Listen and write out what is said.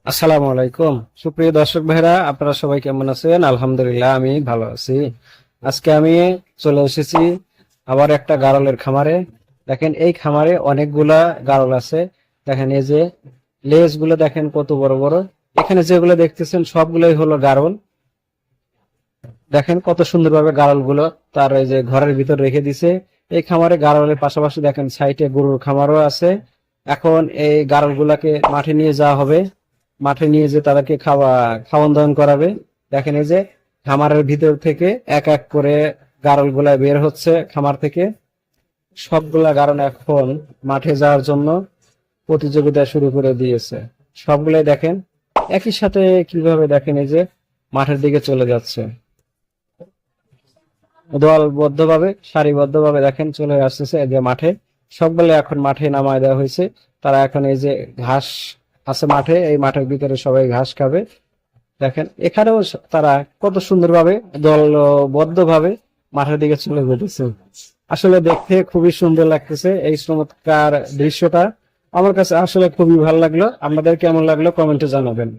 আসসালামু আলাইকুম। সুপ্রিয় দর্শক ভাইরা, আপনারা সবাই কেমন আছেন? আলহামদুলিল্লাহ, আমি ভালো আছি। আজকে আমি চলে এসেছি আবার একটা গাড়লের খামারে। দেখেন, এই খামারে অনেকগুলা গাড়ল আছে। দেখেন, এই যে লেজ গুলো দেখেন কত বড় বড়। এখানে যেগুলো দেখতেছেন সবগুলোই হলো গাড়ল। দেখেন কত সুন্দরভাবে গাড়ল গুলো তার এই যে ঘরের ভিতর রেখে দিছে। এই খামারে গাড়লের পাশাপাশি দেখেন সাইডে গরুর খামারও আছে। এখন এই গাড়ল গুলাকে মাঠে নিয়ে যাওয়া হবে। মাঠে নিয়ে যে তাদেরকে খাওয়ান দাওয়ান করাবে। দেখেন, এই যে খামারের ভিতর থেকে এক এক করে গাড়ল গুলা বের হচ্ছে খামার থেকে। সবগুলা গাড়ল এখন মাঠে যাওয়ার জন্য প্রতিযোগিতা শুরু করে দিয়েছে। সবগুলাই দেখেন একই সাথে কিভাবে দেখেন এই যে মাঠের দিকে চলে যাচ্ছে। দলবদ্ধভাবে সারিবদ্ধভাবে দেখেন চলে আসতেছে এই যে মাঠে। সবগুলো এখন মাঠে নামায় দেওয়া হয়েছে। তারা এখন এই যে ঘাস আছে মাঠে, এই মাঠের ভিতরে সবাই ঘাস খাবে। দেখেন এখানেও তারা কত সুন্দরভাবে দলবদ্ধভাবে মাঠের দিকে চলে যেতেছে। আসলে দেখতে খুবই সুন্দর লাগতেছে এই চমৎকার দৃশ্যটা। আমার কাছে আসলে খুবই ভালো লাগলো। আপনাদের কেমন লাগলো কমেন্টে জানাবেন।